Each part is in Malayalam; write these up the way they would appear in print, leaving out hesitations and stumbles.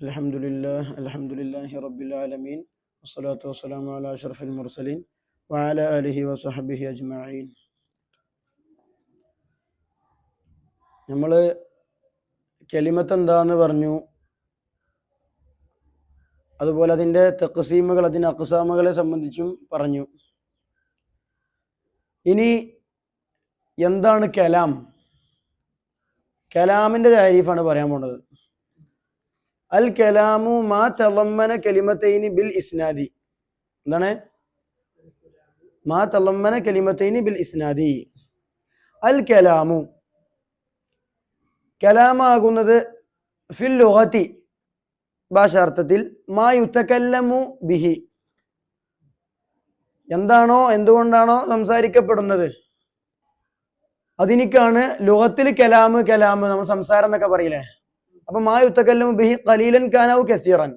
അൽഹംദുലില്ലാഹി റബ്ബിൽ ആലമീൻ വസ്സലാത്തു വസ്സലാമു അലാ അഷ്റഫിൽ മുർസലീൻ വഅലാ ആലിഹി വസഹ്ബിഹി അജ്മഈൻ. നമ്മൾ കലിമത്ത് എന്താന്ന് പറഞ്ഞു, അതുപോലെ അതിൻ്റെ തഖ്സീമുകൾ, അതിൻ്റെ അഖ്സാമുകളെ സംബന്ധിച്ചും പറഞ്ഞു. ഇനി എന്താണ് കലാം? കലാമിൻ്റെ താരീഫാണ് പറയാൻ പോണത്. അൽ കലാമു മാ തളമ്മന കലിമത്തൈനി ബിൽ ഇസ്നാദി. എന്താണ് മാ തളമ്മന കലിമത്തൈനി ബിൽ ഇസ്നാദി? അൽ കലാമു, കലാമാകുന്നത് ഫിൽ ലുഗതി, ഭാഷാർത്ഥത്തിൽ, മാ യുതകല്ലമു ബിഹി, എന്താണോ എന്തുകൊണ്ടാണോ സംസാരിക്കപ്പെടുന്നത് അതിനിക്കാണ് ലുഗത്തിൽ കലാമ് നമ്മൾ സംസാരം എന്നൊക്കെ പറയില്ലേ. അപ്പൊ മാ യുതകല്ലമു ബിഹി ഖലീലൻ കാന ഔ കസീറൻ,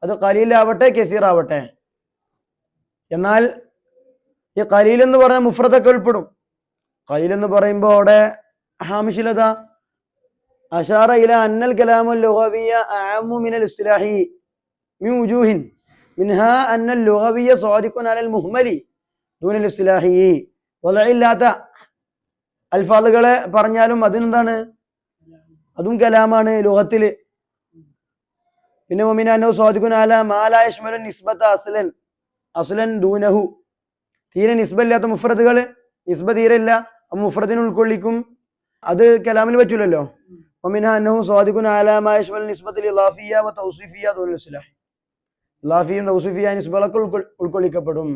അത് ഖലീലാവട്ടെ കസീറാവട്ടെ. എന്നാൽ ഈ ഖലീൽ എന്ന് പറഞ്ഞാൽ മുഫ്രദൊക്കെ ഉൾപ്പെടും. ഖലീൽ എന്ന് പറയുമ്പോൾ അവിടെ ഹാമിഷിലത അഷാറ ഇല അന്നൽ കലാമു ലുഗവിയ അഅമ്മു മിനൽ ഇസ്തിലാഹി മിൻ വുജൂഹിൻ മിൻഹാ അന്നൽ ലുഗവിയ സ്വാദിഖുൻ അലൽ മുഹ്മലി ദൂനൽ ഇസ്തിലാഹി. വലഇല്ലാത്ത അൽഫാദുകളെ പറഞ്ഞാലും അതിനെന്താണ്, അതും കലാമാണ് ലുഗത്തിൽ. പിന്നെ മുഅ്മിനാനു സ്വാദിഖുൻ അല മാ ലാ യശ്മലു നിസ്ബത അസ്ലൻ ദൂനഹു, തീരെ നിസ്ബയില്ലാത്ത മുഫ്രദുകൾ, നിസ്ബ തീരെ ഇല്ല, മുഫ്രദിനെ ഉൾക്കൊള്ളിക്കും, അത് കലാമിൽ പറ്റൂലല്ലോ. ومنها أنه صادق على ما يشمل نسبة الإضافية والتوصيفية دون الإصلاح. ഇലാഫിയും തൗസീഫിയും നിസ്ബകളൊക്കെ ഉൾക്കൊള്ളിക്കപ്പെടും.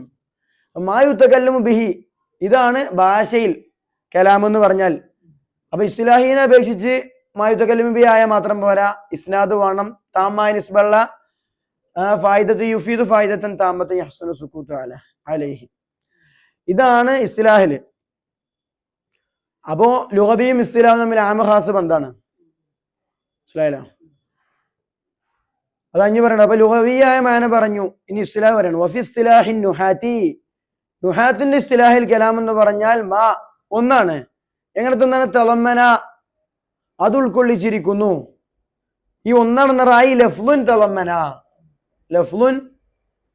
മാ യുതകല്ലമു ബിഹി, ഇതാണ് ഭാഷയിൽ കലാം എന്ന് പറഞ്ഞാൽ. അപ്പൊ ഇസ്തിലാഹിനെ അപേക്ഷിച്ച് മാ യുതകല്ലമു ബിഹി ആയ മാത്രം പോരാ, ഇസ്നാദ് വേണം. താമായ നിസ്ബള്ള ഫായിദത്ത് യുഫീദു ഫായിദത്തൻ താമത്തൻ യഹ്സനു സുകൂതു അലൈഹി, ഇതാണ് ഇസ്തിലാഹില്. അപ്പോ ലുഗബിയും ഇസ്തിലാഹും തമ്മിൽ ആമ ഖാസ് ബന്ധാണ്. മനസ്സിലായല്ലോ? അത് അഞ്ഞു പറയണം. അപ്പൊ ലുഗവിയായ മാന പറഞ്ഞു, ഇനി ഇസ്തിലാഹ് പറയണം. വഫി ഇസ്തിലാഹിൻ നുഹാത്തി, നുഹാത്തിന്റെ ഇസ്തിലാഹിൽ കലാം എന്ന് പറഞ്ഞാൽ മാ, ഒന്നാണ്. എങ്ങനത്തെ ഒന്നാണ്? തളമ്മന, അത് ഉൾക്കൊള്ളിച്ചിരിക്കുന്നു. ഈ ഒന്നാണെന്ന് റായി ലഫ്ലുൻ തളമ്മന, ലഫ്ലുൻ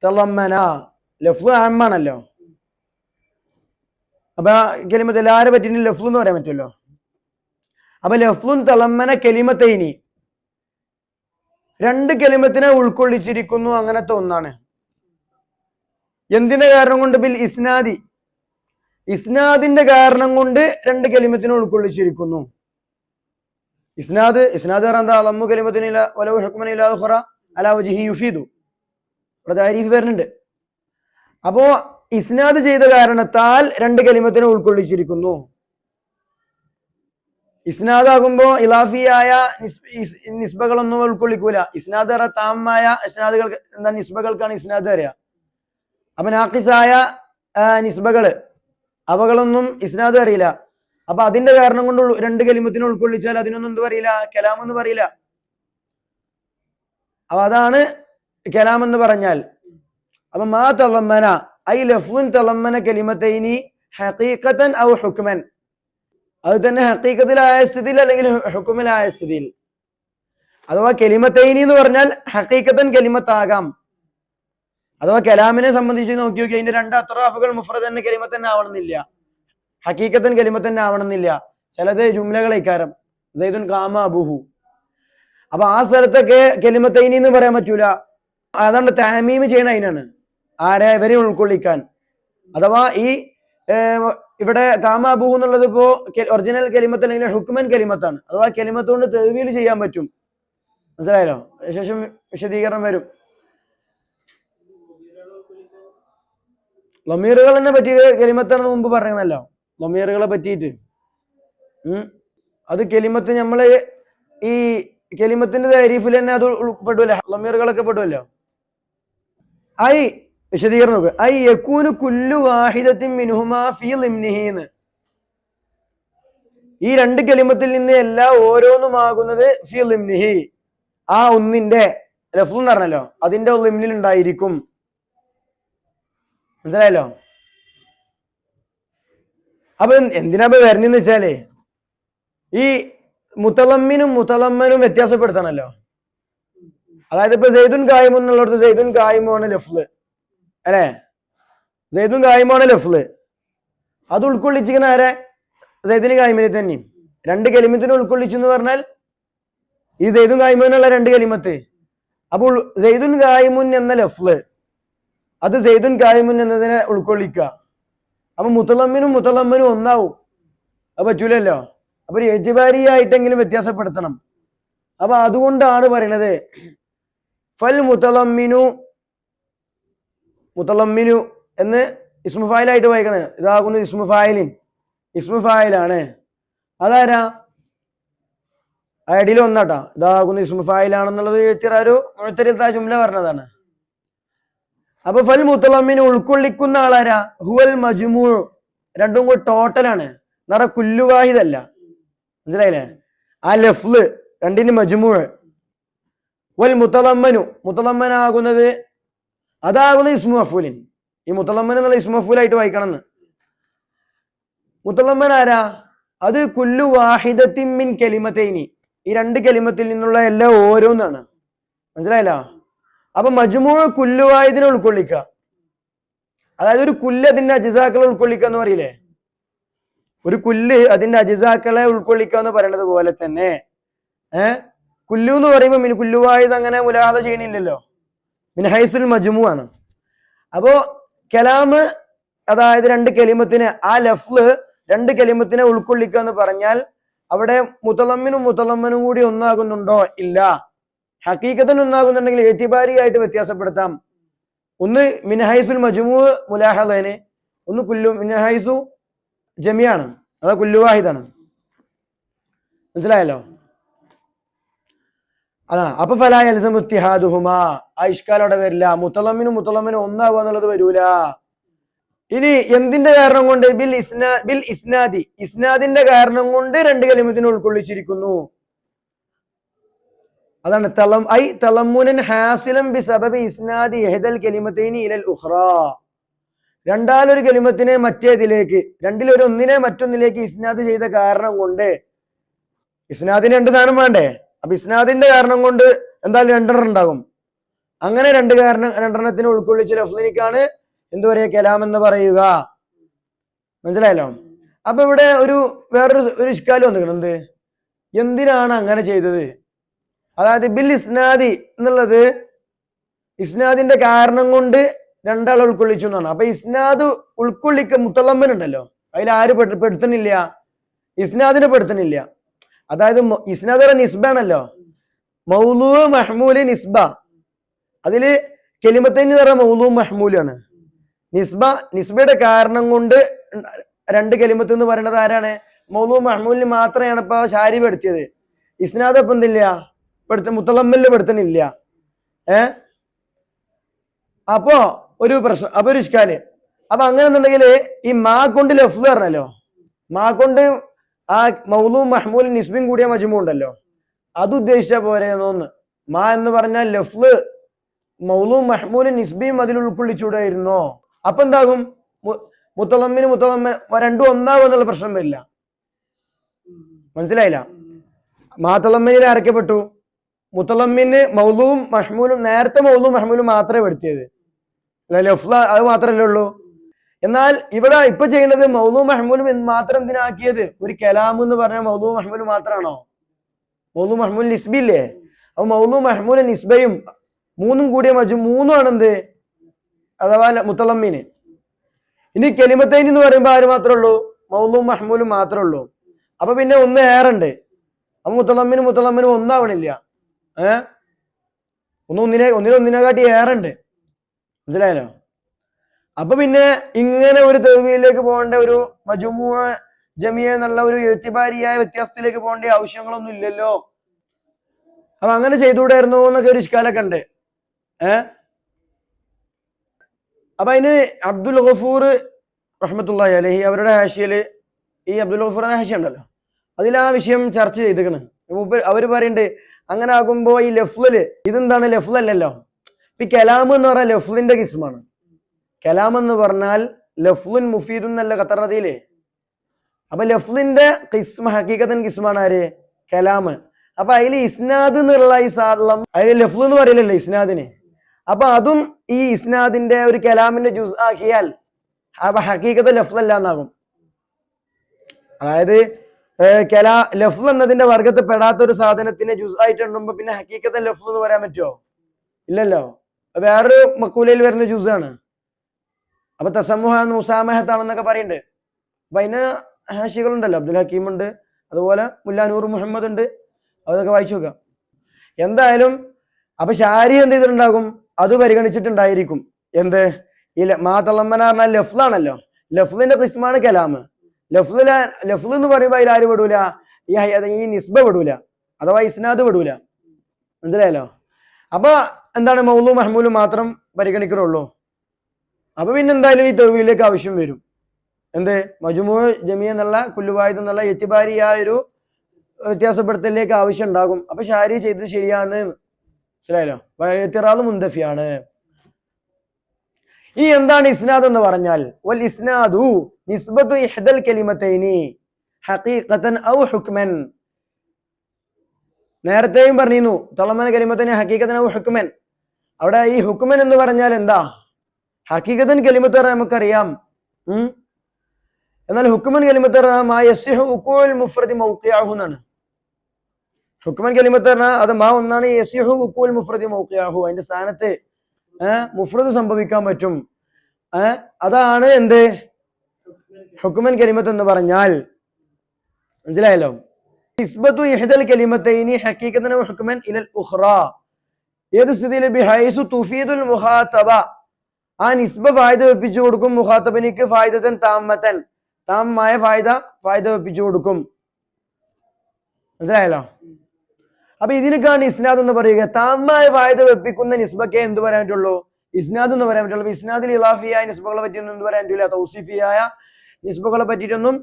തളമ്മന, ലഫ്ലു ആമാണല്ലോ. അപ്പൊ കലിമത്ത് എല്ലാരെ പറ്റിയിട്ട് ലഫ്ലു എന്ന് പറയാൻ പറ്റുമല്ലോ. അപ്പൊ ലഫ്ലുൻ തളമ്മന കലിമത്തൈനി, രണ്ട് കലിമത്തിനെ ഉൾക്കൊള്ളിച്ചിരിക്കുന്നു, അങ്ങനത്തെ ഒന്നാണ്. എന്തിന്റെ കാരണം കൊണ്ട്? ബിൽ ഇസ്നാദി, ഇസ്നാദിന്റെ കാരണം കൊണ്ട് രണ്ട് കലിമത്തിനെ ഉൾക്കൊള്ളിച്ചിരിക്കുന്നു. ഇസ്നാദ് പറഞ്ഞാൽ എന്താ? ലമ്മു കലിമത്തിനില വലൗ ഹുക്മൻ ഇലാ ഉഖറ അലാ വജ്ഹി യുഫീദു, ഇവിടെ താരീഫ് വരുന്നുണ്ട്. അപ്പോ ഇസ്നാദ് ചെയ്ത കാരണത്താൽ രണ്ട് കലിമത്തിനെ ഉൾക്കൊള്ളിച്ചിരിക്കുന്നു. ഇസ്നാദാകുമ്പോ ഇലാഫിയായ നിസ്ബകളൊന്നും ഉൾക്കൊള്ളിക്കൂല. ഇസ്നാദ് അറിയ താമായ ഇസ്നാദുകൾ, എന്താ നിസ്ബകൾക്കാണ് ഇസ്നാദ് അറിയാം. അപ്പൊ നാഖിസായ നിസ്ബകള്, അവകളൊന്നും ഇസ്നാദ് അറിയില്ല. അപ്പൊ അതിന്റെ കാരണം കൊണ്ട് രണ്ട് കലിമത്തിനെ ഉൾക്കൊള്ളിച്ചാൽ അതിനൊന്നും എന്ത് പറയില്ല? കലാം എന്ന് പറയില്ല. അപ്പൊ അതാണ് കലാം എന്ന് പറഞ്ഞാൽ. അപ്പൊ മാ തളമ്മന ഐ ലഫ്ലുൻ തളമ്മന കലിമത്തൈനി ഹഖീഖതൻ ഔ ഹുക്മൻ, അത് തന്നെ ഹഖീഖത്തിലായ സ്ഥിതിയിൽ അല്ലെങ്കിൽ ഹുക്മിലായ സ്ഥിതിയിൽ. അഥവാ കലിമത്തൈനി എന്ന് പറഞ്ഞാൽ ഹഖീഖത്തൻ കലിമത്താകാം. അഥവാ കലാമിനെ സംബന്ധിച്ച് നോക്കി അതിന്റെ രണ്ട് അത്റാഫുകൾ മുഫ്രദ് തന്നെ കലിമത്ത് തന്നെ ആവണമെന്നില്ല, ഹഖീഖത്തൻ കലിമത്ത് തന്നെ ആവണമെന്നില്ല. ചിലത് ജുംലകളേക്കാരം, സൈദുൻ ഖാമ അബൂഹു. അപ്പൊ ആ സ്ഥലത്തൊക്കെ കലിമത്തൈനി എന്ന് പറയാൻ പറ്റൂല. അതാണ് തഅമീം ചെയ്യണ, അതിനാണ് ആരെ ഇവരെ ഉൾക്കൊള്ളിക്കാൻ. അഥവാ ഈ ഇവിടെ കാമ അബൂഹു എന്നുള്ളത് ഇപ്പോ ഒറിജിനൽ കലിമത്ത് അല്ലെങ്കിൽ ഹുക്മൻ കലിമത്താണ്. അഥവാ കലിമത്ത് കൊണ്ട് തഅ്വീൽ ചെയ്യാൻ പറ്റും. മനസ്സിലായല്ലോ? ശേഷം വിശദീകരണം വരും. ലമീറുകളെ പറ്റി കലിമത്താണെന്ന് മുമ്പ് പറയുന്നല്ലോ, ലമീറുകളെ പറ്റിയിട്ട്. അത് കലിമത്ത് നമ്മള് ഈ കലിമത്തിന്റെ താരീഫിൽ തന്നെ അത് പെടുമല്ലോ, ലമീറുകളൊക്കെ പെടുമല്ലോ. ഐ വിശദീകരണം നോക്ക്. ഐ യകൂനു കുല്ലു വാഹിദത്തിൻ മിൻഹുമാ ഫീ ളിംനിഹിന്ന്, ഈ രണ്ട് കലിമത്തിൽ നിന്ന് എല്ലാ ഓരോന്നുമാകുന്നത് ഫീ ളിംനിഹി, ആ ഒന്നിന്റെ ലഫ്ള് എന്ന് പറഞ്ഞല്ലോ അതിന്റെ ളിംനിൽ ഉണ്ടായിരിക്കും. മനസ്സിലായല്ലോ? അപ്പൊ എന്തിനാ വരുന്നെന്ന് വെച്ചാലേ ഈ മുത്തളമ്മിനും മുത്തളമ്മനും വ്യത്യാസപ്പെടുത്തണല്ലോ. അതായത് ഇപ്പൊ സെയ്ദുൻ കായിമു എന്നുള്ളിടത്ത് സെയ്ദുൻ കായിമാണ് ലഫ്ല് അല്ലെ, സെയ്ദുൻ കായിമാണ് ലഫ്ല്. അത് ഉൾക്കൊള്ളിച്ചിരിക്കുന്ന ആരെ? സെയ്ദിന് കായിമിനെ തന്നെയും. രണ്ട് കലിമത്തിന് ഉൾക്കൊള്ളിച്ചു എന്ന് പറഞ്ഞാൽ ഈ സെയ്ദുൻ കായിമുന്നുള്ള രണ്ട് കലിമത്ത്. അപ്പോൾ സെയ്ദുൻ കായിമുൻ എന്ന ലഫ്ല് അത് സെയ്ദുൻ കായിമുൻ എന്നതിനെ ഉൾക്കൊള്ളിക്കുക. അപ്പൊ മുത്തലമ്മിനും മുത്തലമ്മനും ഒന്നാവും. അത് പറ്റൂലല്ലോ. അപ്പൊ എജ്ബാരിയായിട്ടെങ്കിലും വ്യത്യാസപ്പെടുത്തണം. അപ്പൊ അതുകൊണ്ടാണ് പറയണത് ഫൽ മുത്തലമ്മിനു, മുത്തലമ്മിനു എന്ന് ഇസ്മുഫായിലായിട്ട് വായിക്കണേ. ഇതാകുന്നത് ഇസ്മുഫായിലിൻ, ഇസ്മുഫായിലാണ്. അതാരാ? ഐഡിയിൽ ഒന്നാട്ടാ. ഇതാകുന്ന ഇസ്മുഫായിലാണെന്നുള്ളത് ഒരു മുഅ്തരിദ ജുംല പറഞ്ഞതാണ്. അപ്പൊ ഫൽ മുത്തലമ്മിനു ഉൾക്കൊള്ളിക്കുന്ന ആളാരാ? ഹുവൽ മജ്മൂ, രണ്ടും കൂടി ടോട്ടലാണ്. എന്നറ കുല്ലുവാഹിദല്ല. മനസ്സിലായില്ലേ? ആ ലഫ്ല് രണ്ടിന് മജ്മൂ. വൽ മുത്തലമ്മനു, മുത്തലമ്മനാകുന്നത് അതാകുന്നത് ഇസ്മു മഫ്ഊലിൻ. ഈ മുത്തലമ്മൻ എന്നുള്ള ഇസ്മു മഫ്ഊലായിട്ട് വായിക്കണം. മുത്തലമ്മൻ ആരാ? അത് കുല്ലു വാഹിദത്തിൻ മിൻ കലിമത്തൈനി, ഈ രണ്ട് കലിമത്തിൽ നിന്നുള്ള എല്ലാം ഓരോന്നാണ്. മനസ്സിലായില്ല? അപ്പൊ മജ്മൂ കുല്ലു വാഹിദിനെ ഉൾക്കൊള്ളിക്കുക. അതായത് ഒരു കുല്ല് അതിന്റെ അജിസാക്കളെ ഉൾക്കൊള്ളിക്കുക എന്ന് പറയില്ലേ? ഒരു കുല്ല് അതിന്റെ അജിസാക്കളെ ഉൾക്കൊള്ളിക്കുക എന്ന് പറയുന്നത് പോലെ തന്നെ കുല്ലു എന്ന് പറയുമ്പോ മിൻ കുല്ലു വാഹിദ് അങ്ങനെ മുലാഹദ ചെയ്യണില്ലല്ലോ. മിൻ ഹൈസുൽ മജ്മൂ ആണ്. അപ്പോ കലാമ് അതായത് രണ്ട് കലിമത്തിന്, ആ ലഫ്ല് രണ്ട് കലിമത്തിനെ ഉൾക്കൊള്ളിക്കുക എന്ന് പറഞ്ഞാൽ അവിടെ മുത്തലമ്മിനും മുത്തലമ്മനും കൂടി ഒന്നാകുന്നുണ്ടോ? ഇല്ല. ഹക്കീക്കത്തിന് ഒന്നാകുന്നുണ്ടെങ്കിൽ ഏറ്റിബാരിയായിട്ട് വ്യത്യാസപ്പെടുത്താം. ഒന്ന് മിൻഹൈസുൽ മജ്മൂ മുലാഹദന്, ഒന്ന് കുല്ലു മിൻഹൈസു ജമിയാണ്, അതാ കുല്ലുവാഹിദാണ്. മനസ്സിലായല്ലോ? അതാണ്. അപ്പൊ ഫലാ യൽസമു ഇത്തിഹാദുഹുമാ, ആ ഇഷ്കാലോടെ വരില്ല. മുത്തലമ്മിനും മുത്തലമ്മനും ഒന്നാകുക എന്നുള്ളത് വരൂല. ഇനി എന്തിന്റെ കാരണം കൊണ്ട്? ബിൽ ഇസ്നാദി, ഇസ്നാദിന്റെ കാരണം കൊണ്ട് രണ്ട് കലിമത്തിനെ ഉൾക്കൊള്ളിച്ചിരിക്കുന്നു. അതാണ് തളമ്മുനൻ ഹാസിലൻ ബിസബബി ഇസ്നാദി ഇഹ്ദൽ കലിമത്തൈനി ഇലൽ ഉഖ്റാ, രണ്ടാലൊരു കലിമത്തിനെ മറ്റേതിലേക്ക്, രണ്ടിലൊരു ഒന്നിനെ മറ്റൊന്നിലേക്ക് ഇസ്നാദ് ചെയ്ത കാരണം കൊണ്ട്. ഇസ്നാദിന് രണ്ട് സാധനം വേണ്ടേ? അപ്പൊ ഇസ്നാദിന്റെ കാരണം കൊണ്ട് എന്തായാലും രണ്ടെണ്ണം ഉണ്ടാകും. അങ്ങനെ രണ്ടെണ്ണത്തിനെ ഉൾക്കൊള്ളിച്ച ലഫ്ലിനിക്കാണ് എന്ത് പറയാ? കലാം എന്ന് പറയുക. മനസ്സിലായല്ലോ? അപ്പൊ ഇവിടെ വേറൊരു ഇഷ്കാല് വന്നിട്ടുണ്ട്. എന്തിനാണ് അങ്ങനെ ചെയ്തത്? അതായത് ബിൽ ഇസ്നാദി എന്നുള്ളത് ഇസ്നാദിന്റെ കാരണം കൊണ്ട് രണ്ടാൾ ഉൾക്കൊള്ളിച്ചു എന്നാണ്. അപ്പൊ ഇസ്നാദ് മുത്തലമ്മൻ ഉണ്ടല്ലോ, അതിൽ ആര് പെടുത്തുന്നില്ല? ഇസ്നാദിനെ പെടുത്തുന്നില്ല. അതായത് ഇസ്നാദ് ഒരു നിസ്ബാണല്ലോ, മൗലൂ മഹ്മൂല് നിസ്ബ. അതില് കലിമത്തൈനി എന്ന് പറഞ്ഞ മൗലൂ മഹ്മൂലാണ്. നിസ്ബയുടെ കാരണം കൊണ്ട് രണ്ട് കലിമത്ത് എന്ന് പറയുന്നത് ആരാണ്? മൗലൂ മഹ്മൂലിന് മാത്രമാണ് ഇപ്പൊ ഷാരി പെടുത്തിയത്. ഇസ്നാദ് ഇപ്പൊ എന്തില്ല? മുത്തലമ്മലില് പെടുത്തുന്നില്ല. അപ്പോ ഒരു പ്രശ്നം, അപ്പൊ ഒരു ഇഷ്കാല്. അപ്പൊ അങ്ങനെ എന്നുണ്ടെങ്കിൽ ഈ മാ കൊണ്ട് ലഫ്ല് പറഞ്ഞല്ലോ, മാ കൊണ്ട് ആ മൗലൂ മഹ്മൂൽ നിസ്ബിൻ കൂടിയ മജ്മൂ ഉണ്ടല്ലോ, അത് ഉദ്ദേശിച്ച പോരെ തോന്നുന്നു. മാ എന്ന് പറഞ്ഞാൽ ലഫ്ല് മൗലൂ മഹ്മൂൽ നിസ്ബിയും അതിൽ ഉൾക്കൊള്ളിച്ചൂടായിരുന്നോ? അപ്പൊ എന്താകും? മുത്തലമ്മിന് മുത്തലമ്മൻ രണ്ടും ഒന്നാകും എന്നുള്ള പ്രശ്നം വരില്ല. മനസ്സിലായില്ല? മാത്തലമ്മിനിൽ അരക്കപ്പെട്ടു. മുത്തലമ്മിന് മൗലൂവും മഹ്മൂലും, നേരത്തെ മൗലൂവും മഹ്മൂലും മാത്രമേ പെടുത്തിയത്, ലഫ്ല അത് മാത്രമല്ലേ ഉള്ളൂ. എന്നാൽ ഇവിടെ ഇപ്പൊ ചെയ്യുന്നത് മൗലൂ മഹ്മൂലും മാത്രം എന്തിനാക്കിയത്? ഒരു കലാം എന്ന് പറഞ്ഞാൽ മൗലൂ മഹ്മൂൽ മാത്രമാണോ? മൗലൂ മഹ്മൂൽ നിസ്ബി ഇല്ലേ? അപ്പൊ മൗലൂ മഹ്മൂൽ നിസ്ബയും മൂന്നും കൂടിയ മൂന്നും ആണെന്ത്? അഥവാ മുത്തലമ്മിന്. ഇനി കലിമത്തൈൻ എന്ന് പറയുമ്പോൾ ആര് മാത്രമേ ഉള്ളൂ? മൗലൂ മഹ്മൂലും മാത്രമേ ഉള്ളൂ. അപ്പൊ പിന്നെ ഒന്ന് ഏറുണ്ട്. അപ്പൊ മുത്തലമ്മിനും ഒന്നാവണില്ല. ഒന്നിനെക്കാട്ടി ഏറുണ്ട്. മനസ്സിലായല്ലോ? അപ്പൊ പിന്നെ ഇങ്ങനെ ഒരു തെവീലേക്ക് പോകേണ്ട, ഒരു മജ്മൂ ജമിയ എന്നുള്ള ഒരു എത്തിബാരിയായ വ്യത്യാസത്തിലേക്ക് പോകേണ്ട ആവശ്യങ്ങളൊന്നും ഇല്ലല്ലോ. അപ്പൊ അങ്ങനെ ചെയ്തുകൂടായിരുന്നു എന്നൊക്കെ ഒരു ഇഷ്കാലൊക്കെ ഉണ്ട്. അപ്പൊ അതിന് അബ്ദുൽ ഗഫൂർ റഹ്മത്തുള്ളാഹി അലൈഹി അവരുടെ ഹാഷിയയില്, ഈ അബ്ദുൽ ഗഫൂറിന്റെ ഹാഷിയ ഉണ്ടല്ലോ, അതിൽ ആ വിഷയം ചർച്ച ചെയ്തിരിക്കണ്. അവര് പറയുന്നുണ്ട് അങ്ങനെ ആകുമ്പോ ഈ ലഫ്ലില് ഇതെന്താണ്? ലഫ്ലല്ലല്ലോ. ഈ കലാം എന്ന് പറഞ്ഞാൽ ലഫ്ലിന്റെ കിസ്മാണ്. കലാം എന്ന് പറഞ്ഞാൽ ലഫ്ലുൻ മുഫീദുൻ എന്നല്ല ഖത്തറതിയില്. അപ്പൊ ലഫ്ലിന്റെ കിസ്മ ഹക്കീക്കത്തൻ കിസ്മാണ് ആര്? കലാം. അപ്പൊ അതിൽ ഇസ്നാദ് എന്നുള്ള ഈ സാധനം അതിൽ ലഫ്ള് എന്ന് പറയില്ലല്ലോ ഇസ്നാദിന്. അപ്പൊ അതും ഈ ഇസ്നാദിന്റെ ഒരു കലാമിന്റെ ജുസ് ആക്കിയാൽ അപ്പൊ ഹഖീഖത്ത് ലഫ്ളല്ല എന്നാകും. അതായത് ലഫ്ള് എന്നതിന്റെ വർഗത്തിൽ പെടാത്ത ഒരു സാധനത്തിന് ജുസ് ആയിട്ട് എണ്ണുമ്പോ പിന്നെ ഹഖീഖത്ത് ലഫ്ള് എന്ന് പറയാൻ പറ്റുമോ? ഇല്ലല്ലോ. വേറൊരു മക്കൂലയിൽ വരുന്ന ജുസാണ്. അപ്പൊ തസമ്മുഹ മുസാമഹത്താണെന്നൊക്കെ പറയുന്നുണ്ട്. അപ്പൊ അതിന് ഹാഷികളുണ്ടല്ലോ, അബ്ദുൽ ഹക്കീം ഉണ്ട്, അതുപോലെ മുല്ല നൂർ മുഹമ്മദ് ഉണ്ട്, അതൊക്കെ വായിച്ചു നോക്കാം. എന്തായാലും അപ്പൊ ഷാരി എന്ത് ചെയ്തിട്ടുണ്ടാകും? അത് പരിഗണിച്ചിട്ടുണ്ടായിരിക്കും. എന്ത് ഈ മാ തളമ്മന പറഞ്ഞാൽ ലഫ്ലാണല്ലോ, ലഫ്ലിന്റെ കിസ്മാണ് കലാമ്. ലഫ്ല് എന്ന് പറയുമ്പോ അതിൽ ആര് പെടൂല? ഈ നിസ്ബ പെടൂല, അഥവാ ഇസ്നാദ് പെടൂല. മനസ്സിലായല്ലോ? അപ്പൊ എന്താണ് മൗലു മഹ്മൂലും മാത്രം പരിഗണിക്കണുള്ളൂ. അപ്പൊ പിന്നെ എന്തായാലും ഈ തൗഹീദിലേക്ക് ആവശ്യം വരും. എന്ത് മജ്മൂ ജമീ എന്നുള്ള കുല്ലുവായത് എന്നുള്ള എത്തിബാരി ആ ഒരു വ്യത്യാസപ്പെടുത്തലിലേക്ക് ആവശ്യം ഉണ്ടാകും. അപ്പൊ ഷാരി ചെയ്തത് ശരിയാണ്, മനസ്സിലായല്ലോ? എത്തിറാദ് മുന്തഫിയാണ്. ഈ എന്താണ് ഇസ്നാദ് എന്ന് പറഞ്ഞാൽ വൽ ഇസ്നാദു നിസ്ബത്തു ഇഹ്ദൽ കലിമത്തൈനി ഹഖീഖതൻ ഔ ഹുക്മൻ. നേരത്തെയും പറഞ്ഞിരുന്നു തളമന കലിമത്തൈനി ഹഖീഖതൻ ഔ ഹുക്മൻ. അവിടെ ഈ ഹുക്മൻ എന്ന് പറഞ്ഞാൽ എന്താ? ഹഖീഖതൻ കലിമത്ത് പറഞ്ഞാൽ നമുക്കറിയാം. എന്നാൽ ഹുക്മൻ കലിമത്ത് പറഞ്ഞാൽ മുഫ്രദി മൗഖിഅഹു എന്നാണ്. ഹുക്മൻ കലിമത്ത് പറഞ്ഞാൽ അത് മാ ഒന്നാണ്, യസിഹു ഉഖൂൽ മുഫ്രദി മൗഖിഅഹു, അതിന്റെ സ്ഥാനത്ത് മുഫ്രദ് സംഭവിക്കാൻ പറ്റും. അതാണ് എന്ത് ഹുക്മൻ കലിമത്ത് എന്ന് പറഞ്ഞാൽ. മനസ്സിലായല്ലോ? നിസ്ബത്തു ഇഹ്ദൽ കലിമത്തൈനി ഹഖീഖതൻ വ ഹുക്മൻ ഇലൽ ഉഖ്റാ. ഏത് സ്ഥിതിയിൽ ബിഹൈസു തുഫീദുൽ മുഖാതബ, ആ നിസ്ബ ഫായിദ വെപ്പിച്ചു കൊടുക്കും മുഖാത്തബിനിക്ക് ഫായിദതൻ താമത്തൻ, താമമായ ഫായിദ വെപ്പിച്ചു കൊടുക്കും. മനസ്സിലായല്ലോ? അപ്പൊ ഇതിനൊക്കെയാണ് ഇസ്നാദ് എന്ന് പറയുക. താമായ ഫായിദ വെപ്പിക്കുന്ന നിസ്ബക്കെ എന്ത് പറയാൻ പറ്റുള്ളൂ? ഇസ്നാദ് എന്ന് പറയാൻ പറ്റുള്ളൂ. ഇസ്നാദിൽ ഇലാഫിയായ നിസ്ബകളെ പറ്റിയൊന്നും എന്ത് പറയാൻ പറ്റില്ല? തൗസീഫിയായ നിസ്ബകളെ പറ്റിയിട്ടൊന്നും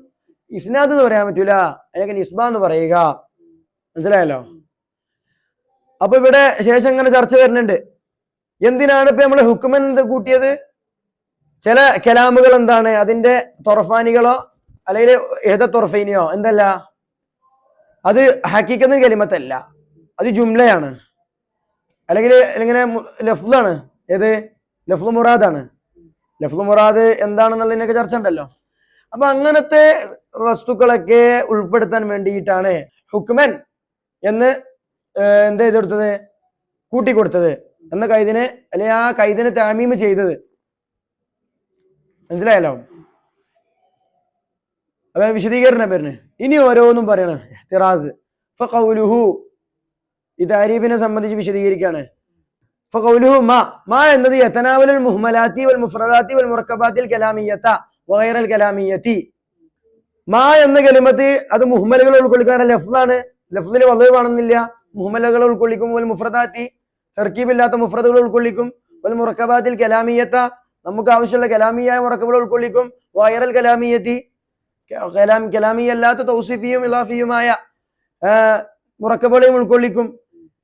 ഇസ്നാദ് എന്ന് പറയാൻ പറ്റൂല. അല്ലെങ്കിൽ നിസ്ബ എന്ന് പറയുക. മനസ്സിലായല്ലോ? അപ്പൊ ഇവിടെ ശേഷം ഇങ്ങനെ ചർച്ച വരുന്നുണ്ട്. എന്തിനാണ് ഇപ്പൊ നമ്മള് ഹുക്മൻ കൂട്ടിയത്? ചില കലാമുകൾ എന്താണ് അതിന്റെ തൊറഫാനികളോ അല്ലെങ്കിൽ ഏത തൊറഫൈനിയോ എന്തല്ല, അത് ഹഖീഖത്ത് കലിമത്തല്ല, അത് ജുംലയാണ്, അല്ലെങ്കിൽ ഇങ്ങനെ ലഫ്ലാണ്. ഏത് ലഫ്ലു മുറാദാണ്. ലഫ്ലു മുറാദ് എന്താണെന്നുള്ളതിനൊക്കെ ചർച്ച ഉണ്ടല്ലോ. അപ്പൊ അങ്ങനത്തെ വസ്തുക്കളൊക്കെ ഉൾപ്പെടുത്താൻ വേണ്ടിയിട്ടാണ് ഹുക്മൻ എന്ന് എന്ത് ചെയ്തെടുത്തത്? കൂട്ടിക്കൊടുത്തത് എന്ന കൈദിനെ, അല്ലെ ആ കൈദിനെ താമീം ചെയ്തത്. മനസ്സിലായല്ലോ? അപ്പൊ വിശദീകരണം പേരിന് ഇനി ഓരോന്നും പറയണം. തിറാസ് ഫഖൗലുഹു, ഈ താരീഫിനെ സംബന്ധിച്ച് വിശദീകരിക്കുകയാണ്. ഫഖൗലുഹു മാ എന്നത് യതനാവലുൽ മുഹ്മലാത്തി വൽ മുഫ്രദാത്തി വൽ മുറക്കബാത്തിൽ കലാമിയ്യത വഗൈറൽ കലാമിയ്യതി. മാ എന്ന കലിമത്ത് അത് മുഹ്മലുകൾ ഉൾക്കൊള്ളിക്കാൻ ലഫ്ലാണ്. ലഫ്ലിൽ വളവ് വേണമെന്നില്ല. മുഹ്മലുകൾ ഉൾക്കൊള്ളിക്കും. വൽ മുഫ്രദാത്തി തർക്കീബില്ലാത്ത മുഫ്രദുകൾ ഉൾക്കൊള്ളിക്കും. വൽ മുറക്കബാത്തിൽ കലാമിയ്യത നമുക്ക് ആവശ്യമുള്ള കലാമിയായ മുറക്കബുകൾ ഉൾക്കൊള്ളിക്കും. വഗൈറൽ കലാമിയ്യതി കലാമിയല്ലാത്ത തൗസീഫിയും ഇലാഫിയുമായ മുറക്കബുകളെയും ഉൾക്കൊള്ളിക്കും.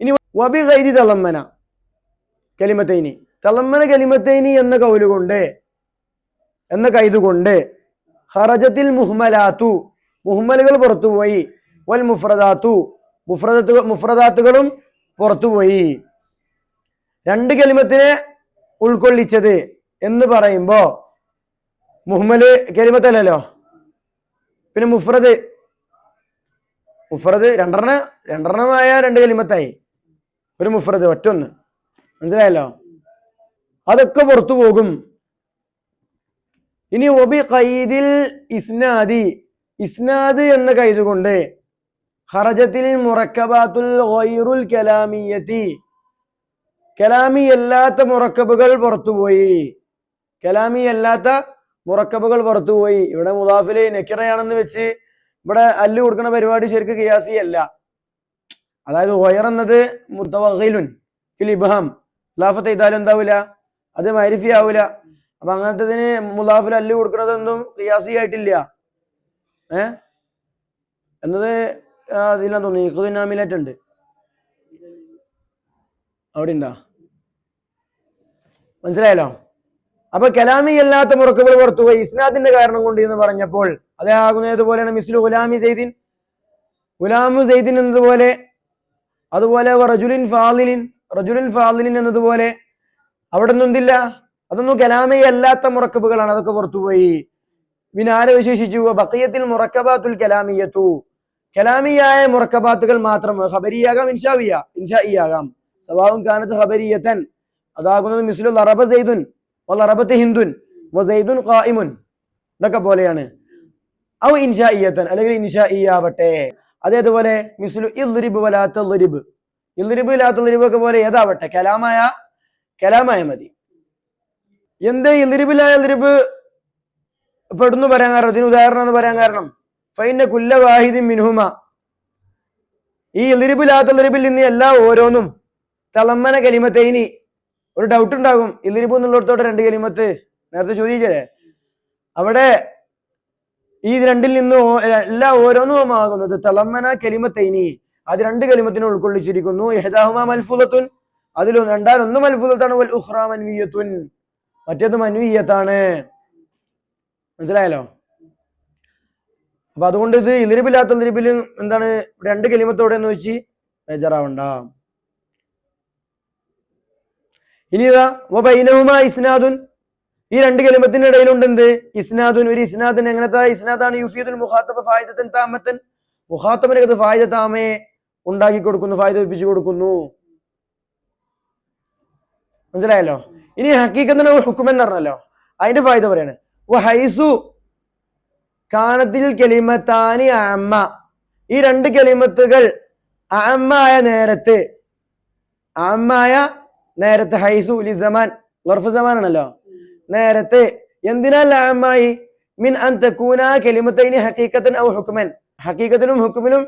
ഇനി വബി ഗൈരി തളമ്മന കലിമത്തൈനി, തളമ്മന കലിമത്തൈനി എന്ന കൗലുകൊണ്ട്, എന്ന കൈതുകൊണ്ട് ഖറജത്തിൽ മുഹ്മലാത്തു, മുഹ്മലുകൾ പുറത്തുപോയി, വൽ മുഫ്രദാത്തു മുഫ്രദാത്തുകളും പുറത്തുപോയി. രണ്ട് കലിമത്തിനെ ഉൾക്കൊള്ളിച്ചത് എന്ന് പറയുമ്പോ മുഹ്മല് കലിമത്തല്ലല്ലോ, പിന്നെ മുഫ്രദ് രണ്ടെണ്ണമായ രണ്ട് കലിമത്തായി, ഒരു മുഫ്രദ് ഒറ്റൊന്ന്. മനസ്സിലായല്ലോ? അതൊക്കെ പുറത്തു പോകും. ഇനി ഒബി ഖൈദിൽ ഇസ്നാദി, ഇസ്നാദ് എന്ന കൈതുകൊണ്ട് ഖറജത്തിൽ മുറക്കബാത്തുൽ ഗൈറുൽ കലാമിയത്തി, കലാമി അല്ലാത്ത മുറക്കബുകൾ പുറത്തുപോയി. കലാമി അല്ലാത്ത മുറക്കബുകൾ പുറത്തുപോയി. ഇവിടെ മുദാഫില് നക്കിറയാണെന്ന് വെച്ച് ഇവിടെ അല്ല് കൊടുക്കുന്ന പരിപാടി ശരിക്കും ഖിയാസി അല്ല. അതായത് ഗൈർ എന്നത് മുതവഗ്ഗിലുൻ ഫിൽ ഇബ്ഹാം, ഖിലാഫത്ത് ചെയ്താലും എന്താവൂല, അത് മഅരിഫി ആവൂല. അപ്പൊ അങ്ങനത്തതിന് മുദാഫിൽ അല്ല് കൊടുക്കുന്നതൊന്നും ഖിയാസി ആയിട്ടില്ല. എന്നത് അതിലാന്ന് തോന്നുന്നു ഇഖ്തിനാമിലായിട്ടുണ്ട്. അവിടെ ഉണ്ടാ? മനസ്സിലായല്ലോ? അപ്പൊ കലാമി അല്ലാത്ത മുറക്കബുകൾ പുറത്തുപോയി ഇസ്നാദിന്റെ കാരണം കൊണ്ട് എന്ന് പറഞ്ഞപ്പോൾ അതേ ആകുന്നതുപോലെയാണ് മിസ്ലു ഗുലാമി സൈദിൻ, ഗുലാമു സൈദിൻ എന്നതുപോലെ അതുപോലെ റജുലിൻ ഫാദിലിൻ എന്നതുപോലെ അവിടെ ഒന്നും എന്തില്ല, അതൊന്നും കലാമി അല്ലാത്ത മുറക്കബുകളാണ്, അതൊക്കെ പുറത്തുപോയി. പിന്നെ ആരെ വിശേഷിച്ചു? ബഖിയത്തിൽ മുറക്കബാത്തുൽ കലാമിയത്തു, കലാമിയായ മുറക്കബാത്തുകൾ മാത്രം. ഖബരിയാകാം, ഇൻഷാഇയാകാം. സവാഉൻ കാനത്ത് ഖബരിയതൻ, അതാകുന്നത് മിസ്ലു ലറബ സൈദുൻ വലറബത്ത് ഹിന്ദുൻ വസൈദുൻ ഖായിമുൻ, ഇതൊക്കെ പോലെയാണ്. ഔ ഇൻഷാഇയതൻ, അല്ലെങ്കിൽ ഇൻഷാഇയാവട്ടെ. അതേപോലെ മിസ്ലു ഇദ്രിബ് വലാ തദ്രിബ്, ഇദ്രിബ് ലാ തദ്രിബ് ഒക്കെ പോലെ ഏതാവട്ടെ, കലാമായ മതി. എന്ത് ഇദ്രിബ് ലാ യദ്രിബ് പെടുന്നു പറയാൻ കാരണം, ഇതിന് ഉദാഹരണം എന്ന് പറയാൻ കാരണം, ഫൈന കുല്ല വാഹിദിൻ മിൻഹുമ, ഈ ഇദ്രിബ് ലാ തദ്രിബിൽ നിന്ന് എല്ലാ ഓരോന്നും തളമ്മന കലിമത്തൈനി, ഒരു ഡൗട്ട് ഉണ്ടാകും, ഇദ്രിബ് എന്നുള്ളിടത്തോടെ രണ്ട് കലിമത്ത് നേരത്തെ ചോദിച്ചേ, അവിടെ ഈ രണ്ടിൽ നിന്ന് എല്ലാ ഓരോന്നും ആകുന്നത് തളമ്മന കലിമത്തൈനി, അത് രണ്ട് കലിമത്തിനെ ഉൾക്കൊള്ളിച്ചിരിക്കുന്നു. ഇഹ്ദാഹുമാ മൽഫൂദത്തുൻ, അതിൽ ഒന്ന് മൽഫൂദത്താണ്, വൽ ഉഖ്റാ മൻവിയത്തുൻ, മറ്റേത് മൻവിയത്താണ്. മനസ്സിലായല്ലോ? അപ്പൊ അതുകൊണ്ട് ഇത് ഇദ്രിബില്ലാത്ത ഇദ്രിബിൽ എന്താണ് രണ്ട് കലിമത്തോടെ എന്ന് വെച്ച് ബേജാറാവണ്ട. ഇനി ഇതാ വബൈനഹുമാ ഇസ്നാദുൻ, ഈ രണ്ട് കലിമത്തിന്റെ ഇടയിലുണ്ട് എന്ത്? ഇസ്നാദുൻ, ഒരു ഇസ്നാദിന്. എങ്ങനത്തെ ഇസ്നാദാണ്? യുഫീദുൽ മുഖാത്തബ ഫായിദത്തൻ താമത്തൻ, മുഖാത്തബിനകത്ത് ഫായിദ താമയെ ഉണ്ടാക്കി കൊടുക്കുന്നു, ഫായിദ വെപ്പിച്ചു കൊടുക്കുന്നു. മനസ്സിലായല്ലോ? ഇനി ഹക്കീക്കത്തിന് ഹുക്കുമെന്ന് പറഞ്ഞല്ലോ, അതിന്റെ ഫായിദ പറയാണ്. വഹൈസു കാനത്തിൽ കലിമത്താനി അമ്മ, ഈ രണ്ട് കലിമത്തുകൾ അമ്മായ നേരത്തെ ഹൈസു ലിസമാൻ, ലർഫ് സമാൻ ആണല്ലോ, നേരത്തെ. എന്തിനാൽ അമ്മായി? മിൻ അൻ തകൂന കലിമത്തൈനി ഹഖീഖത്തൻ ഔ ഹുക്മൻ, ഹഖീഖത്തിലും ഹുക്മിലും,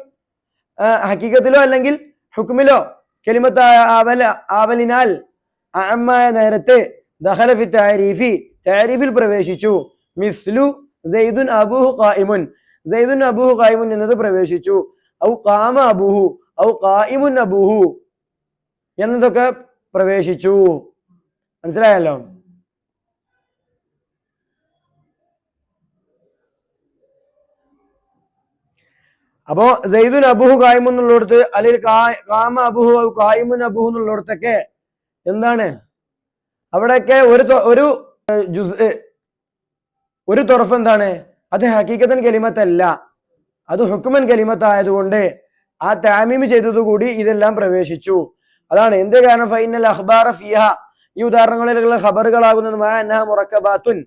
ഹഖീഖത്തിലോ അല്ലെങ്കിൽ ഹുക്മിലോ കലിമത്തായ ആവലിനാൽ അമ്മായ നേരത്തെ ദഖല ഫി തഅരീഫി, തഅരീഫിൽ പ്രവേശിച്ചു. മിസ്ലു സൈദുൻ അബൂഹു ഖായിമുൻ, സൈദുൻ അബൂഹു ഖായിമുൻ എന്നത് പ്രവേശിച്ചു. ഔ ഖാമ അബൂഹു ഔ ഖായിമുൻ അബൂഹു എന്നതൊക്കെ പ്രവേശിച്ചു. മനസ്സിലായല്ലോ? അപ്പോ സൈദുൻ അബൂഹു ഖായിമുൻ എന്നുള്ളിടത്ത്, അല്ലെങ്കിൽ ഖാമ അബൂഹു ഔ ഖായിമുൻ അബൂഹു എന്നുള്ളിടത്തൊക്കെ എന്താണ്? അവിടെയൊക്കെ ഒരു ജുസ്, ഒരു തൊറഫ് എന്താണ്? അത് ഹഖീഖത്തൻ കലിമത്തല്ല, അത് ഹുക്മൻ കലിമത്തായതുകൊണ്ട് ആ താമീം ചെയ്തതുകൂടി ഇതെല്ലാം പ്രവേശിച്ചു. അതാണ് എന്ത് കാരണം? ഫൈനൽ അഖ്ബാറ ഫിഹ, ഈ ഉദാഹരണങ്ങളിലുള്ള ഖബറുകളാകുന്നത് മഅന്നഹ മുറക്കബാത്തുൻ,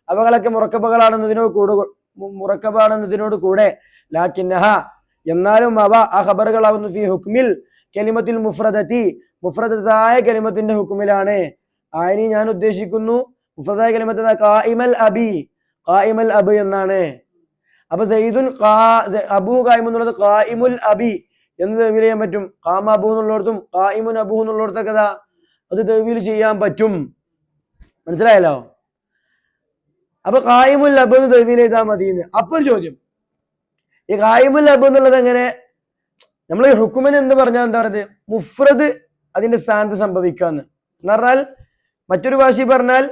അവകളൊക്കെ മുറക്കബാണെന്നതിനോട് കൂടെ ലാക്കിന്നഹ, എന്നാലും അവ ആ ഖബറുകളാകുന്നു ഫി ഹുക്മിൽ കലിമത്തിൽ മുഫ്രദത്തി, മുഫ്രദത്തായ കലിമത്തിന്റെ ഹുക്മിലാണ്. ആയിനി ഞാൻ ഉദ്ദേശിക്കുന്നു മുഫ്രദായ കലിമത്ത് ഖായിമൽ അബ് എന്നാണ്. അപ്പൊ സയ്യിദുൻ അബൂ ഖായിം എന്നുള്ളത് ഖായിമുൽ അബി എന്ന് തവ്വീൽ ചെയ്യാൻ പറ്റും. ഖാമ അബൂ എന്നുള്ളിടത്തും ഖായിമുൻ അബൂ എന്നുള്ളിടത്തൊക്കെ അത് തവ്വീൽ ചെയ്യാൻ പറ്റും. മനസ്സിലായല്ലോ? അപ്പൊ ഖായിമുൽ അബ് എന്ന് തവ്വീൽ ചെയ്താൽ മതി. അപ്പോൾ ചോദ്യം, ഈ ഖായിമുൽ അബ് എന്നുള്ളത് എങ്ങനെ? നമ്മൾ ഹുക്കുമൻ എന്ന് പറഞ്ഞാൽ എന്താ പറയുന്നത്? മുഫ്രദ് അതിന്റെ സ്ഥാനത്ത് സംഭവിക്കാന്ന് എന്ന് പറഞ്ഞാൽ, മറ്റൊരു ഭാഷയിൽ പറഞ്ഞാൽ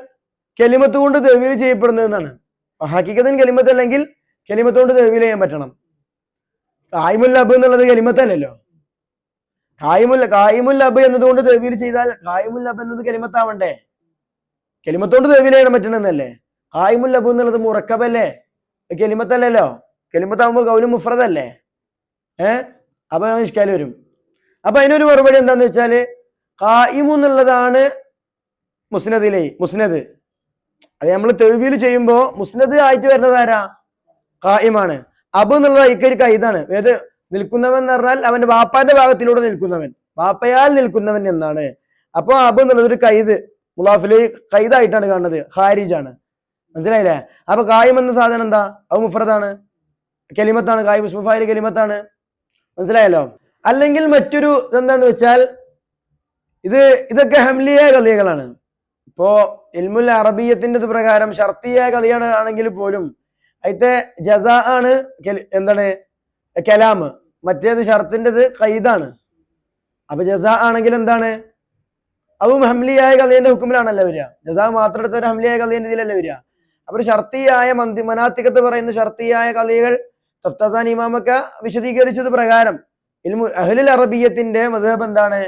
കലിമത്ത് കൊണ്ട് തവ്വീൽ ചെയ്യപ്പെടുന്നതെന്നാണ്. ഹഖീഖത്തൻ കലിമത്ത് അല്ലെങ്കിൽ കലിമത്ത് കൊണ്ട് തവ്വീൽ ചെയ്യാൻ പറ്റണം. ഖായിമുൽ അബ് എന്നുള്ളത് കലിമത്തല്ലല്ലോ. ഖായിമുൽ അബ് എന്നതുകൊണ്ട് തവ്വീൽ ചെയ്താൽ ഖായിമുൽ അബ് എന്നത് കലിമത്താവണ്ടേ? കലിമത്തോണ്ട് തവ്വീൽ ചെയ്യാൻ പറ്റണമെന്നല്ലേ? ഖായിമുൽ അബ് എന്നുള്ളത് മുറക്കബല്ലേ, കലിമത്തല്ലല്ലോ. കലിമത്താവുമ്പോൾ കൗലു മുഫ്രദല്ലേ? അപ്പൊ ഇഷ്കാല് വരും. അപ്പൊ അതിനൊരു മറുപടി എന്താന്ന് വെച്ചാല്, ഖായിമു എന്നുള്ളതാണ് മുസ്നദ്. അത് നമ്മൾ തവ്വീൽ ചെയ്യുമ്പോ മുസ്നദ് ആയിട്ട് വരുന്നത് ആരാ? ഖായിമാണ്. അബ് എന്നുള്ളത് ഇക്കൊരു കൈതാണ്. ഏത്? നിൽക്കുന്നവൻ എന്ന് പറഞ്ഞാൽ അവന്റെ ബാപ്പാന്റെ ഭാഗത്തിലൂടെ നിൽക്കുന്നവൻ, ബാപ്പയാൽ നിൽക്കുന്നവൻ എന്നാണ്. അപ്പൊ അബ് എന്നുള്ളത് ഒരു കൈദ്, മുലാഫില് കൈദായിട്ടാണ് കാണുന്നത്, ഖാരിജാണ്. മനസ്സിലായില്ലേ? അപ്പൊ ഖായിം എന്ന സാധനം എന്താ? അത് മുഫ്രദാണ്, കലിമത്താണ്. ഖായിം ഇസ്മുഫായില് കലിമത്താണ്. മനസ്സിലായല്ലോ? അല്ലെങ്കിൽ മറ്റൊരു എന്താന്ന് വെച്ചാൽ, ഇതൊക്കെ ഹംലിയ കലികളാണ്. ഇപ്പോ ഇൽമുൽ അറബിയത്തിന്റെ പ്രകാരം ഷർത്തിയ കലിയാണ് ആണെങ്കിൽ പോലും അതിത്തെ ജസാ ആണ് എന്താണ്? കലാം. മറ്റേത് ഷർത്തിൻ്റെത് ഖൈദാണ്. അപ്പൊ ജസാ ആണെങ്കിൽ എന്താണ്? അതും ഹംലിയായ കലിയന്റെ ഹുക്കുമിലാണല്ലോ വരിക. ജസാ മാത്രം എടുത്ത ഒരു ഹംലിയായ കലിയന്റെ ഇതിലല്ലേ വരിക. അപ്പൊ ഷർത്തിയായ മനാത്തികത്ത് പറയുന്ന ഷർത്തിയായ കലികൾ തഫ്താസാൻ ഇമാമൊക്കെ വിശദീകരിച്ചത് പ്രകാരം ഇൽമു അഹ്ലുൽ അറബിയത്തിന്റെ മദ്ഹബ് എന്താണ്?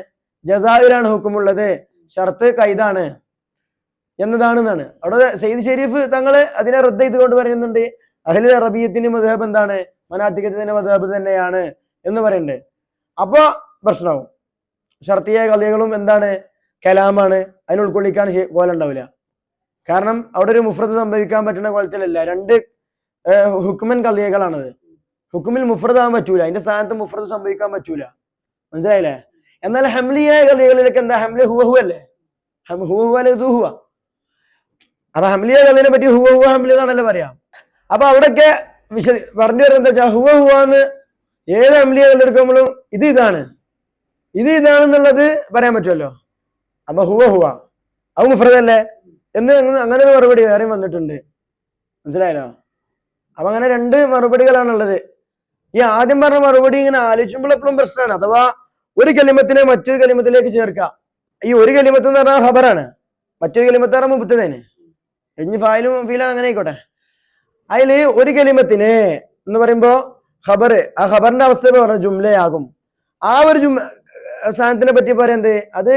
ജസായിലാണ് ഹുക്കുമുള്ളത്, ഷർത്ത് കൈദാണ് എന്നതാണെന്നാണ്. അവിടെ സയ്യിദ് ഷെരീഫ് തങ്ങള് അതിനെ റദ്ദ് ചെയ്തുകൊണ്ട് പറയുന്നുണ്ട് അഹ്ലുൽ അറബിയത്തിന്റെ മദ്ഹബ് എന്താണ്? മനാത്തിഖത്തിന്റെ മദ്ഹബ് തന്നെയാണ് എന്ന് പറയുന്നുണ്ട്. അപ്പൊ പ്രശ്നമാവും. ഷർത്തിയ കളികളും എന്താണ്? കലാമാണ്. അതിന് ഉൾക്കൊള്ളിക്കാൻ കോലുണ്ടാവില്ല. കാരണം അവിടെ ഒരു മുഫ്രദ് സംഭവിക്കാൻ പറ്റുന്ന കോലത്തിലല്ല. രണ്ട് ഹുക്മൻ കളികളാണത്. ഹുക്കുമിൽ മുഫ്രദ് ആവാൻ പറ്റൂല, അതിന്റെ സ്ഥാനത്ത് മുഫ്രദ് സംഭവിക്കാൻ പറ്റൂല. മനസ്സിലായില്ലേ? എന്നാൽ ഹംലിയായ കളികളിലൊക്കെ എന്താ? ഹംലി ഹുവ ഹുവ അല്ലേ? ഹുവ അല്ലെ ഇത് ഹുവ. അപ്പൊ ഹംലിയ കളിനെ പറ്റി ഹുവ ഹുവ ഹംലി എന്നാണല്ലോ പറയാം. അപ്പൊ അവിടെയൊക്കെ പറഞ്ഞു വരുന്നത് എന്താ വെച്ചാൽ ഹുവ ഹുവ എന്ന് ഏത് ഹംലിയ കളെടുക്കുമ്പോഴും ഇത് ഇതാണെന്നുള്ളത് പറയാൻ പറ്റുമല്ലോ. അപ്പൊ ഹുവ ഹുവ അത് മുഫ്രദല്ലേ എന്ന് അങ്ങനെ ഒരു മറുപടി വേറെയും വന്നിട്ടുണ്ട്. മനസ്സിലായല്ലോ? അപ്പൊ അങ്ങനെ രണ്ട് മറുപടികളാണുള്ളത്. ഈ ആദ്യം പറഞ്ഞ മറുപടി ഇങ്ങനെ ആലോചിക്കുമ്പോൾ എപ്പോഴും പ്രശ്നമാണ്. അഥവാ ഒരു കലിമത്തിനെ മറ്റൊരു കലിമത്തിലേക്ക് ചേർക്കാം. ഈ ഒരു കലിമത്ത് എന്ന് പറഞ്ഞാൽ ഖബറാണ്, മറ്റൊരു കലിമത്ത് പറഞ്ഞാൽ മുബ്തദയാണ്. ഇനി ഫായിലും ഫീലാണ്, അങ്ങനെ ആയിക്കോട്ടെ. അതില് ഒരു കലിമത്തിനെ എന്ന് പറയുമ്പോ ഖബർ, ആ ഖബറിന്റെ അവസ്ഥ പറഞ്ഞ ജുംലയാകും. ആ ഒരു സ്ഥാനത്തിനെ പറ്റി പറയുന്നത് അത്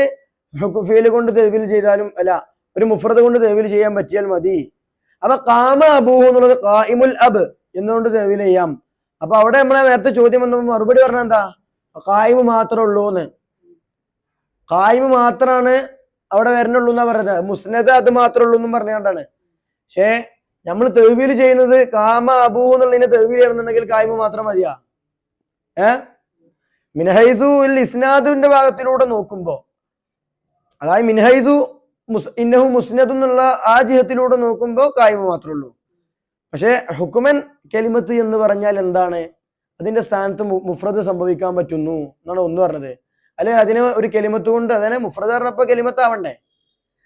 ഫീല് കൊണ്ട് തെവിൽ ചെയ്താലും അല്ല, ഒരു മുഫ്രദ് കൊണ്ട് തെവിൽ ചെയ്യാൻ പറ്റിയാൽ മതി. അപ്പൊ ഖാമ അബൂഹു എന്നുള്ളത് ഖായിമുൽ അബ് എന്നുകൊണ്ട് തെവിൽ ചെയ്യാം. അപ്പൊ അവിടെ നമ്മളെ നേരത്തെ ചോദ്യം വന്നപ്പോ മറുപടി പറഞ്ഞ എന്താ? ഖായിമ് മാത്രമേ ഉള്ളൂ എന്ന്. ഖായിമ് മാത്രമാണ് അവിടെ വരണുള്ളൂ എന്നാ പറയുന്നത്. മുസ്നദ് അത് മാത്രമേ ഉള്ളൂ എന്നും പറഞ്ഞുകൊണ്ടാണ്. പക്ഷേ നമ്മൾ തെവിൽ ചെയ്യുന്നത് ഖാമ അബൂഹു എന്നുള്ളതിനെ തെവിൽ ചെയ്യണമെന്നുണ്ടെങ്കിൽ ഖായിമ് മാത്രം മതിയാ. മിൻഹൈസു ഇസ്നാദിന്റെ ഭാഗത്തിലൂടെ നോക്കുമ്പോ, അതായത് മിൻഹൈസു ഇന്നഹു മുസ്നദ് എന്നുള്ള ആ ജിഹത്തിലൂടെ നോക്കുമ്പോ ഖായിമ് മാത്രമേ ഉള്ളൂ. പക്ഷെ ഹുക്കുമൻ കലിമത്ത് എന്ന് പറഞ്ഞാൽ എന്താണ്? അതിന്റെ സ്ഥാനത്ത് മുഫ്രദ് സംഭവിക്കാൻ പറ്റുന്നു എന്നാണ് ഒന്ന് പറഞ്ഞത്. അല്ലെങ്കിൽ അതിന് ഒരു കലിമത്ത് കൊണ്ട്, അതിനെ മുഫ്രദ് പറഞ്ഞപ്പോ കലിമത്ത് ആവണ്ടേ,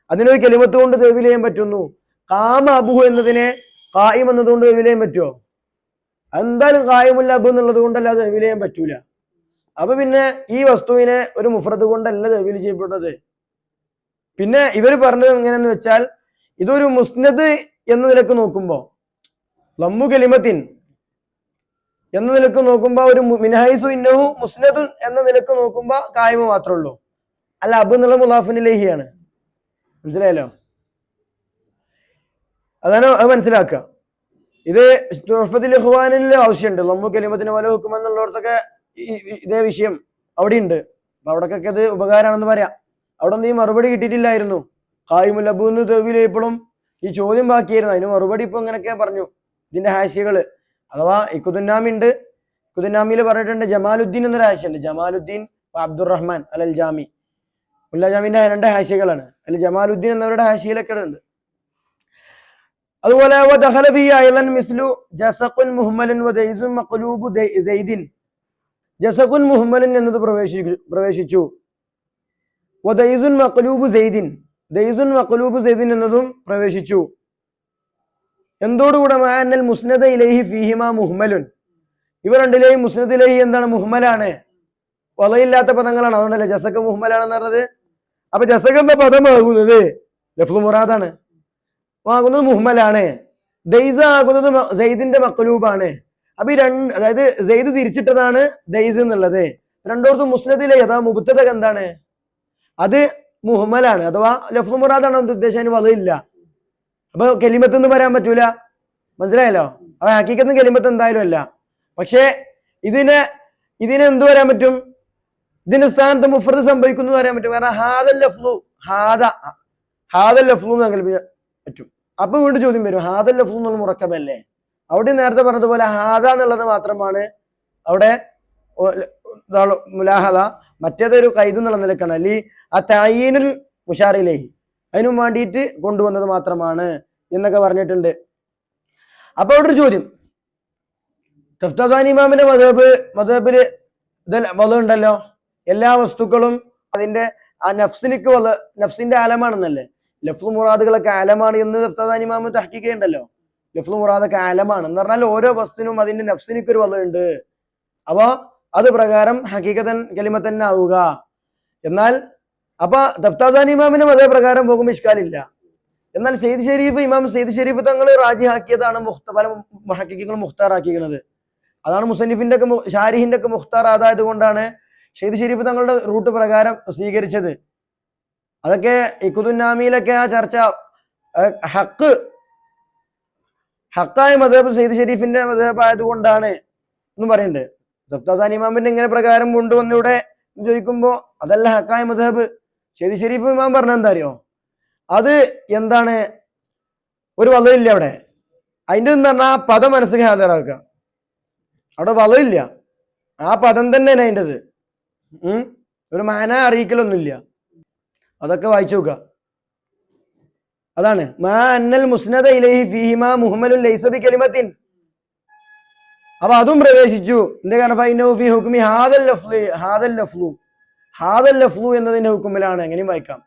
അതിനൊരു കലിമത്ത് കൊണ്ട് തെവിൽ ചെയ്യാൻ പറ്റുന്നു. ഖാമ അബൂഹു എന്നതിനെ ഖായിം എന്നതുകൊണ്ട് തെവിൽ ചെയ്യാൻ പറ്റുമോ? എന്തായാലും ഖായിമുൽ അബ് എന്നുള്ളത് കൊണ്ടല്ല തെവിൽ ചെയ്യാൻ പറ്റൂല. അപ്പൊ പിന്നെ ഈ വസ്തുവിനെ ഒരു മുഫ്രദ് കൊണ്ടല്ല തെവിൽ ചെയ്യപ്പെടുന്നത്. പിന്നെ ഇവർ പറഞ്ഞത് എങ്ങനെയെന്ന് വെച്ചാൽ, ഇതൊരു മുസ്നദ് എന്ന നിലക്ക് നോക്കുമ്പോ, ലമ്മു കലിമത്തിൻ എന്ന നിലക്ക് നോക്കുമ്പോ, ഒരു മിൻഹൈസു ഇന്നഹു മുസ്നദുൻ എന്ന നിലക്ക് നോക്കുമ്പോ ഖായിമ മാത്രമേ ഉള്ളൂ. അല്ല അബ് എന്നുള്ള മുലാഫിൻ ഇലൈഹിയാണ്. മനസ്സിലായല്ലോ? അതാണ് അത് മനസ്സിലാക്കുക. ഇത് തുഹ്ഫത്തുൽ ഇഖ്വാനിൽ ആവശ്യമുണ്ട്. ലമ്മു കലിമത്തിന് വല ഹുക്മ എന്നുള്ളടത്തൊക്കെ ഇതേ വിഷയം അവിടെ ഉണ്ട്. അപ്പൊ അവിടക്കൊക്കെ അത് ഉപകാരമാണെന്ന് പറയാം. അവിടെ ഒന്നും ഈ മറുപടി കിട്ടിയിട്ടില്ലായിരുന്നു. ഖായിമുൽ അബ് എന്ന് തെവിൽ ചെയ്യപ്പെടും ഈ ചോദ്യം ബാക്കിയായിരുന്നു. അതിന് മറുപടി ഇപ്പൊ ഇങ്ങനെയൊക്കെ പറഞ്ഞു ഇതിന്റെ ഹാഷികള്. അഥവാ ഇഖുദുന്നാമി ഉണ്ട്. ഇഖുദുന്നാമിയിൽ പറഞ്ഞിട്ടുണ്ട് ജമാലുദ്ദീൻ എന്നൊരു ഹാഷിയുണ്ട്. ജമാലുദ്ദീൻ അബ്ദുറഹ്മാൻ അൽ ജാമി, ഉല്ല ജാമിന്റെ രണ്ട് ഹാഷികളാണ്. അതിൽ ജമാലുദ്ദീൻ എന്നവരുടെ ഹാഷിയിലൊക്കെ ഉണ്ട്. അതുപോലെ ജസഖുൻ മുഹമ്മലൻ എന്നത് പ്രവേശിച്ചു. വദൈസുൻ മഖ്ലൂബു സൈദിൻ, ദൈസുൻ മഖ്ലൂബു സൈദിൻ എന്നതും പ്രവേശിച്ചു. എന്തോടുകൂടെ? മഅന്നൽ മുസ്നദ ഇലൈഹി ഫീഹിമാ മുഹ്മലുൻ, ഇവ രണ്ടിലെയും മുസ്നദ് ഇലൈഹി എന്താണ്? മുഹ്മലാണ്, വലയില്ലാത്ത പദങ്ങളാണ്. അതുകൊണ്ടല്ലേ ജസഖ് മുഹ്മലാണെന്ന് പറഞ്ഞത്. അപ്പൊ ജസഖ് എന്ന പദമാകുന്നത് ലഫ്ദ് മുറാദാണ്, ആകുന്നത് മുഹ്മലാണ്. ദൈസ ആകുന്നത് സൈദിന്റെ മഖ്ലൂബാണ്. അപ്പൊ ഈ രണ്ട്, അതായത് സൈദ് തിരിച്ചിട്ടതാണ് ദൈസ് എന്നുള്ളത്. രണ്ടോടത്തും മുസ്നദിലെ അഥവാ മുബ്തദ എന്താണ്? അത് മുഹ്മലാണ്, അഥവാ ലഫ്ദ് മുറാദാണ് ഉദ്ദേശം. അതിന് വലയില്ല. അപ്പൊ കലിമത്ത് എന്ന് പറയാൻ പറ്റൂല. മനസ്സിലായല്ലോ? അപ്പൊ ഹഖീഖത്തും കലിമത്ത് എന്തായാലും അല്ല. പക്ഷെ ഇതിനെ എന്ത് പറയാൻ പറ്റും? ഇതിന്റെ സ്ഥാനത്ത് മുഫ്രദ് സംഭവിക്കുന്നു പറയാൻ പറ്റും. കാരണം ഹാദൽ ലഫ്ലു സങ്കല്പിക്കാൻ പറ്റും. അപ്പൊ വീണ്ടും ചോദ്യം വരും, ഹാദൽ ലഫ്ലു എന്നുള്ള മുറക്കബല്ലേ? അവിടെ നേരത്തെ പറഞ്ഞതുപോലെ ഹാദ എന്നുള്ളത് മാത്രമാണ് അവിടെ മുലാഹദ, മറ്റേതൊരു ഖൈദ് എന്നുള്ള നിലക്കാണ്. അല്ലെ ആ തഈനുൽ മുശാറിലേഹി അതിനും വേണ്ടിയിട്ട് കൊണ്ടുവന്നത് മാത്രമാണ് എന്നൊക്കെ പറഞ്ഞിട്ടുണ്ട്. അപ്പൊ അവിടെ ഒരു ചോദ്യം, തഫ്താസാനി ഇമാമിന്റെ മദ്ഹബില് വല ഉണ്ടല്ലോ, എല്ലാ വസ്തുക്കളും അതിന്റെ ആ നഫ്സിന്റെ ആലമാണെന്നല്ലേ. ലഫ്ദ് മുറാദുകളൊക്കെ ആലമാണ് എന്ന് തഫ്താസാനി ഇമാം തഹ്ഖീഖ് ഉണ്ടല്ലോ. ലഫ്ദ് മുറാദൊക്കെ ആലമാണ് എന്ന് പറഞ്ഞാൽ ഓരോ വസ്തുവിനും അതിന്റെ നഫ്സിനൊക്കെ ഒരു വല ഉണ്ട്. അപ്പൊ അത് പ്രകാരം ഹഖീഖത്തൻ കലിമത്ത് തന്നെ ആവുക. എന്നാൽ അപ്പൊ തഫ്താസാനി ഇമാമിന്റെ മതപ്രകാരം പോകുമ്പോൾ ഇഷ്കാലില്ല. എന്നാൽ ഇമാം സെയ്ദ് ഷെരീഫ് തങ്ങൾ റാജിഹാക്കിയതാണ് പല മുഹഖിഖീങ്ങളും മുഖ്താറാക്കിയിരിക്കുന്നത്. അതാണ് മുസന്നിഫിന്റെ ഒക്കെ ഷാരിഹിന്റെ ഒക്കെ മുഖ്താർ അതായത് കൊണ്ടാണ് ഷെയ്ഖ് ഷരീഫ് തങ്ങളുടെ റൂട്ട് പ്രകാരം സ്വീകരിച്ചത്. അതൊക്കെ ഇഖ്തുന്നാമിയിലൊക്കെ ആ ചർച്ച ഹക്കായ മദ്ഹബ് ഷെയ്ഖ് ഷരീഫിന്റെ മദ്ഹബ് ആയതുകൊണ്ടാണ് എന്ന് പറയുന്നുണ്ട്. സഫ്താസാനി ഇമാമിന്റെ ഇങ്ങനെ പ്രകാരം കൊണ്ടുവന്നിവിടെ ചോദിക്കുമ്പോ അതല്ല ഹക്കായ മദ്ഹബ്. ഷെയ്ഖ് ഷരീഫ് ഇമാം പറഞ്ഞ എന്താ അറിയോ, അത് എന്താണ് ഒരു വലയില്ല അവിടെ. അതിൻ്റെ എന്ന് പറഞ്ഞാൽ ആ പദം മനസ്സിൽ ഹാജരാക്കുക. അവിടെ വളയില്ല, ആ പദം തന്നെയാണ് അതിൻ്റെത്. ഒരു മാന അറിയിക്കലൊന്നുമില്ല. അതൊക്കെ വായിച്ചു നോക്കുക. അതാണ് മാ അന്നൽ മുസ്നദ ഇലൈഹി ഫീഹിമാ മുഹമ്മലുൻ ലൈസ ബി കലിമത്തിൻ. അപ്പൊ അതും പ്രവേശിച്ചു. എന്താ കാരണം ഫൈനഹു ഫീ ഹുക്മി ഹാദൽ ലഫ്ലു എന്നതിന്റെ ഹുക്കുമിലാണ്. എങ്ങനെയും വായിക്കാം.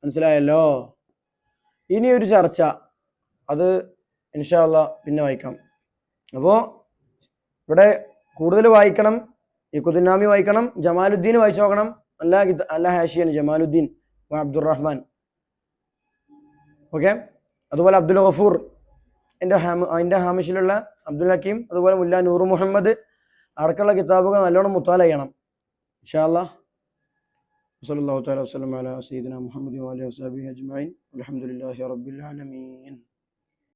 മനസ്സിലായല്ലോ. ഇനി ഒരു ചർച്ച, അത് ഇൻഷാ അല്ലാഹ് പിന്നെ വായിക്കാം. അപ്പോ ഇവിടെ കൂടുതൽ വായിക്കണം, ഇഖ്തുന്നാമി വായിക്കണം, ജമാലുദ്ദീൻ വായിച്ചു നോക്കണം. അല്ല ഹാഷിയൻ ജമാലുദ്ദീൻ അബ്ദുറഹ്മാൻ. ഓക്കെ. അതുപോലെ അബ്ദുൽ ഗഫൂർ അതിൻ്റെ ഹാമിഷിലുള്ള അബ്ദുൽ ഹക്കീം, അതുപോലെ മുല്ല നൂർ മുഹമ്മദ് അടക്കമുള്ള കിതാബുകൾ നല്ലോണം മുത്താല ചെയ്യണം ഇൻഷാ അല്ലാഹ്. സല്ലല്ലാഹു തആല വസല്ലം അലാ സയ്യിദിനാ മുഹമ്മദി വഅലിഹി വസഹ്ബിഹി അജ്മഈൻ. അൽഹംദുലില്ലാഹി റബ്ബിൽ ആലമീൻ.